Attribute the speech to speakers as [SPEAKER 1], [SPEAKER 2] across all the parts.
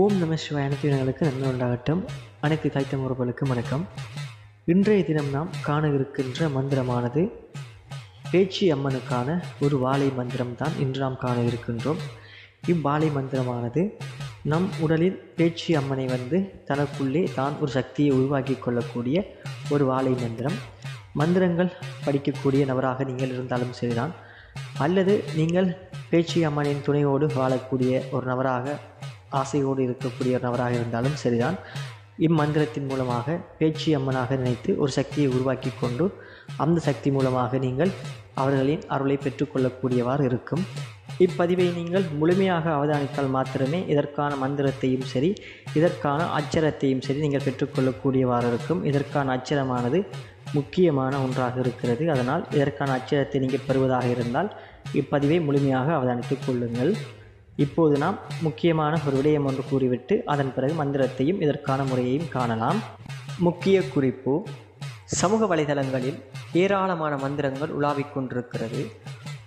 [SPEAKER 1] ஓம் நம சிவாய அனைத்து இனங்களுக்கு நன்மை உண்டாகட்டும். அனைத்து தாய்த்த உறவுகளுக்கும் வணக்கம். இன்றைய தினம் நாம் காண இருக்கின்ற மந்திரமானது பேச்சி அம்மனுக்கான ஒரு வாழை மந்திரம் தான் இன்று நாம் காண இருக்கின்றோம். இவ்வாழை மந்திரமானது நம் உடலில் பேச்சி அம்மனை தனக்குள்ளே தான் ஒரு சக்தியை உருவாக்கி கொள்ளக்கூடிய ஒரு வாழை மந்திரம். மந்திரங்கள் படிக்கக்கூடிய நபராக நீங்கள் இருந்தாலும் சரிதான், அல்லது நீங்கள் பேச்சி அம்மனின் துணையோடு வாழக்கூடிய ஒரு நபராக ஆசையோடு இருக்கக்கூடிய ஒரு நபராக இருந்தாலும் சரிதான், இம்மந்திரத்தின் மூலமாக பேச்சி அம்மனாக நினைத்து ஒரு சக்தியை உருவாக்கி கொண்டு அந்த சக்தி மூலமாக நீங்கள் அவர்களின் அருளை பெற்றுக்கொள்ளக்கூடியவாறு இருக்கும். இப்பதிவை நீங்கள் முழுமையாக அவதானித்தால் மாத்திரமே இதற்கான மந்திரத்தையும் சரி, இதற்கான அச்சரத்தையும் சரி நீங்கள் பெற்றுக்கொள்ளக்கூடியவாறு இருக்கும். இதற்கான அச்சரமானது முக்கியமான ஒன்றாக இருக்கிறது. அதனால் இதற்கான அச்சரத்தை நீங்கள் பெறுவதாக இருந்தால் இப்பதிவை முழுமையாக அவதானித்துக் கொள்ளுங்கள். இப்போது நாம் முக்கியமான ஒரு விடயம் ஒன்று கூறிவிட்டு அதன் பிறகு மந்திரத்தையும் இதற்கான முறையையும் காணலாம். முக்கிய குறிப்பு: சமூக வலைதளங்களில் ஏராளமான மந்திரங்கள் உலாவிக் கொண்டிருக்கிறது.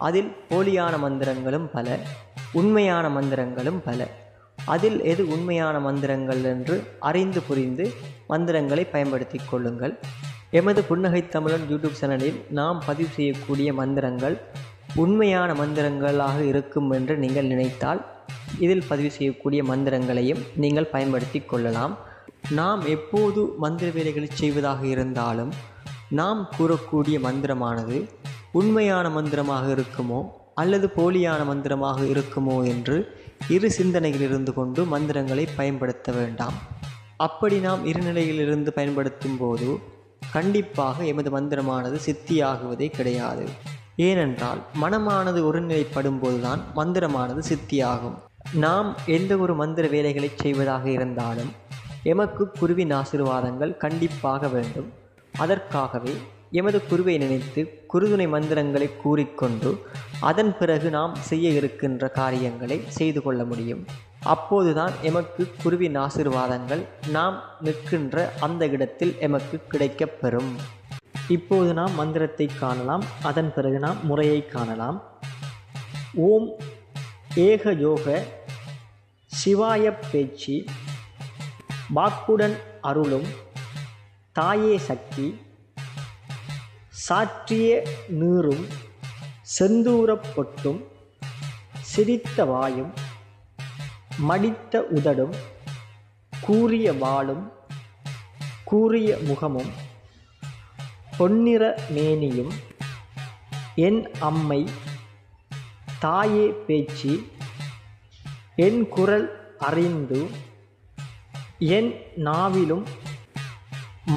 [SPEAKER 1] அதில் போலியான மந்திரங்களும் பல, உண்மையான மந்திரங்களும் பல. அதில் எது உண்மையான மந்திரங்கள் என்று அறிந்து புரிந்து மந்திரங்களை பயன்படுத்தி கொள்ளுங்கள். எமது புன்னகை தமிழன் யூடியூப் சேனலில் நாம் பதிவு செய்யக்கூடிய மந்திரங்கள் உண்மையான மந்திரங்களாக இருக்கும் என்று நீங்கள் நினைத்தால் இதில் பதிவு செய்யக்கூடிய மந்திரங்களையும் நீங்கள் பயன்படுத்தி கொள்ளலாம். நாம் எப்போது மந்திர வேலைகளை செய்வதாக இருந்தாலும் நாம் கூறக்கூடிய மந்திரமானது உண்மையான மந்திரமாக இருக்குமோ அல்லது போலியான மந்திரமாக இருக்குமோ என்று இரு சிந்தனையில் இருந்து கொண்டு மந்திரங்களை பயன்படுத்த வேண்டாம். அப்படி நாம் இருநிலையிலிருந்து பயன்படுத்தும் போது கண்டிப்பாக எமது மந்திரமானது சித்தியாகுவதே கிடையாது. ஏனென்றால் மனமானது ஒருநிலைப்படும் போதுதான் மந்திரமானது சித்தியாகும். நாம் எந்த ஒரு மந்திர வேலைகளை செய்வதாக இருந்தாலும் எமக்கு குருவின் ஆசீர்வாதங்கள் கண்டிப்பாக வேண்டும். அதற்காகவே எமது குருவை நினைத்து குருதுணை மந்திரங்களை கூறிக்கொண்டு அதன் பிறகு நாம் செய்ய இருக்கின்ற காரியங்களை செய்து கொள்ள முடியும். அப்போதுதான் எமக்கு குருவின் ஆசீர்வாதங்கள் நாம் நிற்கின்ற அந்த இடத்தில் எமக்கு கிடைக்கப்பெறும். இப்போது நாம் மந்திரத்தை காணலாம். அதன் பிறகு நாம் முறையை காணலாம். ஓம் ஏக யோக சிவாய பேச்சி வாக்குடன் அருளும் தாயே சக்தி சாற்றிய நீரும் செந்தூரப் பொட்டும் சிரித்த வாயும் மடித்த உதடும் கூறிய வாளும் கூறிய முகமும் பொன்னிற மேனியும் என் அம்மை தாயே பேச்சி என் குரல் அறிந்து என் நாவிலும்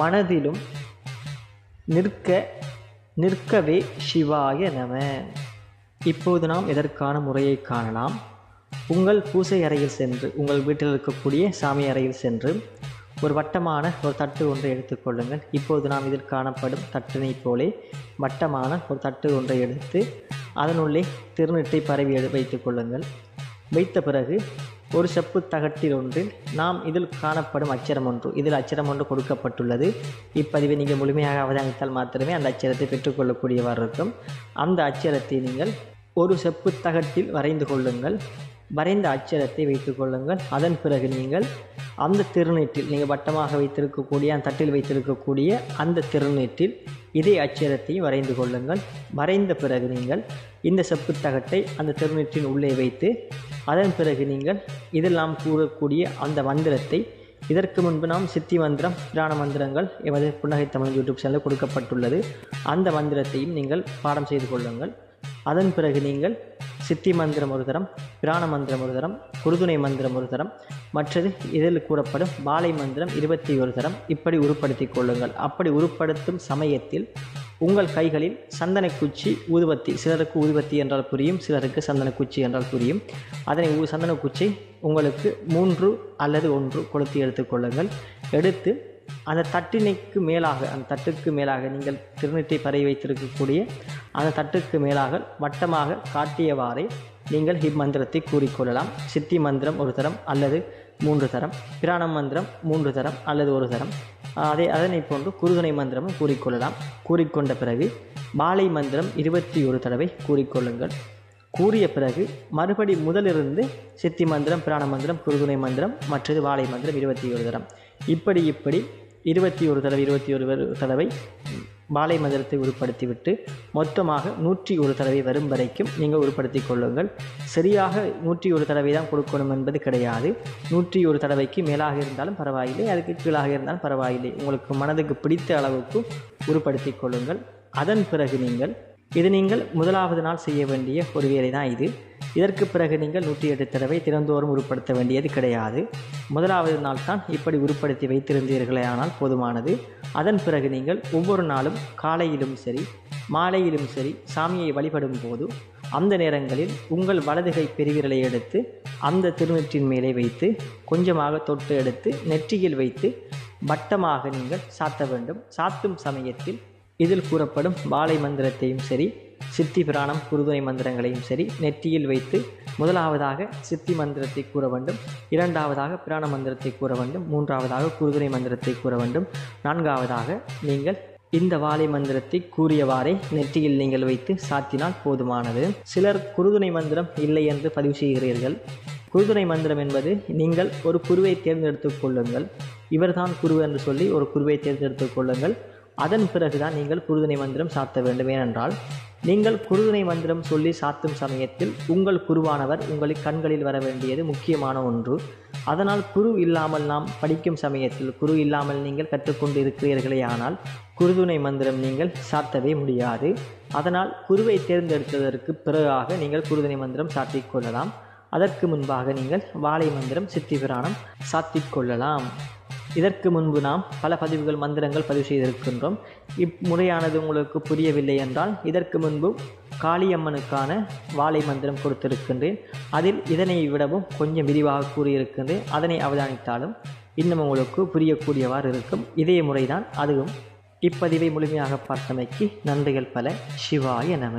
[SPEAKER 1] மனதிலும் நிற்கவே சிவாய நம. இப்போது நாம் இதற்கான முறையை காணலாம். உங்கள் பூசை அறையில் சென்று, உங்கள் வீட்டில் இருக்கக்கூடிய சாமி அறையில் சென்று ஒரு வட்டமான ஒரு தட்டு ஒன்றை எடுத்துக்கொள்ளுங்கள். இப்போது நாம் இதில் காணப்படும் தட்டினை போலே வட்டமான ஒரு தட்டு ஒன்றை எடுத்து அதனுள்ளே திருநீட்டை பரவி வைத்துக் கொள்ளுங்கள். வைத்த பிறகு ஒரு செப்பு தகட்டில் ஒன்றில் நாம் இதில் காணப்படும் அச்சரம் ஒன்று, இதில் அச்சரம் ஒன்று கொடுக்கப்பட்டுள்ளது. இப்பதிவை நீங்கள் முழுமையாக அவதானித்தால் மாத்திரமே அந்த அச்சரத்தை பெற்றுக்கொள்ளக்கூடியவாறு இருக்கும். அந்த அச்சரத்தை நீங்கள் ஒரு செப்பு தகட்டில் வரைந்து கொள்ளுங்கள். வரைந்த அச்சரத்தை வைத்துக் கொள்ளுங்கள். அதன் பிறகு நீங்கள் அந்த திருநீட்டில், நீங்கள் வட்டமாக வைத்திருக்கக்கூடிய அந்த தட்டில் வைத்திருக்கக்கூடிய அந்த திருநீட்டில் இதே அச்சரத்தையும் வரைந்து கொள்ளுங்கள். வரைந்த பிறகு நீங்கள் இந்த செப்பு தகட்டை அந்த திருநீட்டின் உள்ளே வைத்து அதன் பிறகு நீங்கள் இதில் நாம் கூறக்கூடிய அந்த மந்திரத்தை, இதற்கு முன்பு நாம் சித்தி மந்திரம், பிராண மந்திரங்கள் எமது புன்னகை தமிழ் யூடியூப் சேனலில் கொடுக்கப்பட்டுள்ளது. அந்த மந்திரத்தையும் நீங்கள் பாடம் செய்து கொள்ளுங்கள். அதன் பிறகு நீங்கள் சித்தி மந்திரம் ஒரு தரம், பிராண மந்திரம் ஒரு தரம், குருதுணை மந்திரம் ஒரு தரம், மற்றது இதில் கூறப்படும் வாழை மந்திரம் 21 தரம் இப்படி உருப்படுத்தி கொள்ளுங்கள். அப்படி உருப்படுத்தும் சமயத்தில் உங்கள் கைகளில் சந்தனக்குச்சி, ஊதுபத்தி, சிலருக்கு ஊதுபத்தி என்றால் புரியும், சிலருக்கு சந்தனக்குச்சி என்றால் புரியும். அதனை சந்தனக்குச்சி உங்களுக்கு 3 அல்லது 1 கொளுத்தி எடுத்துக்கொள்ளுங்கள். எடுத்து அந்த தட்டினைக்கு மேலாக, அந்த தட்டுக்கு மேலாக நீங்கள் திருநீட்டை பரவி வைத்திருக்கக்கூடிய அந்த தட்டுக்கு மேலாக வட்டமாக காட்டியவாறே நீங்கள் இம்மந்திரத்தை கூறிக்கொள்ளலாம். சித்தி மந்திரம் ஒரு தரம் அல்லது 3 தரம், பிராண மந்திரம் 3 தரம் அல்லது 1 தரம், அதனை போன்று குருதுணை மந்திரமும் கூறிக்கொள்ளலாம். கூறிக்கொண்ட பிறகு வாழை மந்திரம் 21 தடவை கூறிக்கொள்ளுங்கள். கூறிய பிறகு மறுபடி முதலிருந்து சித்தி மந்திரம், பிராண மந்திரம், குருதுணை மந்திரம், மற்றது வாழை மந்திரம் 21 தரம். இப்படி 21 தடவை வாழை மந்திரத்தை உருப்படுத்திவிட்டு மொத்தமாக 101 தடவை வரும் வரைக்கும் நீங்கள் உருப்படுத்தி கொள்ளுங்கள். சரியாக 101 தடவை தான் கொடுக்கணும் என்பது கிடையாது. 101 தடவைக்கு மேலாக இருந்தாலும் பரவாயில்லை, அதுக்கு கீழாக இருந்தாலும் பரவாயில்லை. உங்களுக்கு மனதுக்கு பிடித்த அளவுக்கு உருப்படுத்தி கொள்ளுங்கள். அதன் பிறகு நீங்கள் முதலாவது நாள் செய்ய வேண்டிய ஒரு வேலை தான் இது. இதற்கு பிறகு நீங்கள் 108 தடவை தினந்தோறும் உருப்படுத்த வேண்டியது கிடையாது. முதலாவது நாள் தான் இப்படி உருப்படுத்தி வைத்திருந்தீர்களே ஆனால் போதுமானது. அதன் பிறகு நீங்கள் ஒவ்வொரு நாளும் காலையிலும் சரி மாலையிலும் சரி சாமியை வழிபடும் போது அந்த நேரங்களில் உங்கள் வலதுகை பெருவிரலை எடுத்து அந்த திருநெற்றின் மேலே வைத்து கொஞ்சமாக தொட்டு எடுத்து நெற்றியில் வைத்து வட்டமாக நீங்கள் சாத்த வேண்டும். சாத்தும் சமயத்தில் இதில் கூறப்படும் வாழை மந்திரத்தையும் சரி சித்தி பிராணம் குருதுணை மந்திரங்களையும் சரி நெற்றியில் வைத்து முதலாவதாக சித்தி மந்திரத்தை கூற வேண்டும், இரண்டாவதாக பிராண மந்திரத்தை கூற வேண்டும், மூன்றாவதாக குருதுணை மந்திரத்தை கூற வேண்டும், நான்காவதாக நீங்கள் இந்த வாழை மந்திரத்தை கூறியவாறே நெற்றியில் நீங்கள் வைத்து சாத்தினால் போதுமானது. சிலர் குருதுணை மந்திரம் இல்லை என்று பதிவு செய்கிறீர்கள். குருதுணை மந்திரம் என்பது நீங்கள் ஒரு குருவை தேர்ந்தெடுத்து கொள்ளுங்கள். இவர்தான் குரு என்று சொல்லி ஒரு குருவை தேர்ந்தெடுத்து கொள்ளுங்கள். அதன் பிறகுதான் நீங்கள் குருதுணை மந்திரம் சாத்த வேண்டும். ஏனென்றால் நீங்கள் குருதுணை மந்திரம் சொல்லி சாத்தும் சமயத்தில் உங்கள் குருவானவர் உங்களின் கண்களில் வர வேண்டியது முக்கியமான ஒன்று. அதனால் குரு இல்லாமல் நாம் படிக்கும் சமயத்தில் குரு இல்லாமல் நீங்கள் கற்றுக்கொண்டு இருக்கிறீர்களே ஆனால் குருதுணை மந்திரம் நீங்கள் சாத்தவே முடியாது. அதனால் குருவை தேர்ந்தெடுத்ததற்கு பிறகாக நீங்கள் குருதுணை மந்திரம் சாத்திக் கொள்ளலாம். அதற்கு முன்பாக நீங்கள் வாழை மந்திரம் சித்தி பிராணம் சாத்திக் கொள்ளலாம். இதற்கு முன்பு நாம் பல மந்திரங்கள் பதிவு செய்திருக்கின்றோம். இம்முறையானது உங்களுக்கு புரியவில்லை என்றால் இதற்கு முன்பு காளியம்மனுக்கான வாழை மந்திரம் கொடுத்திருக்கின்றேன். அதில் இதனை விடவும் கொஞ்சம் விரிவாக கூறியிருக்கின்றேன். அதனை அவதானித்தாலும் இன்னும் உங்களுக்கு புரியக்கூடியவாறு இருக்கும். இதே முறைதான் அதுவும். இப்பதிவை முழுமையாக பார்த்தமைக்கு நன்றிகள் பல. சிவாய நம.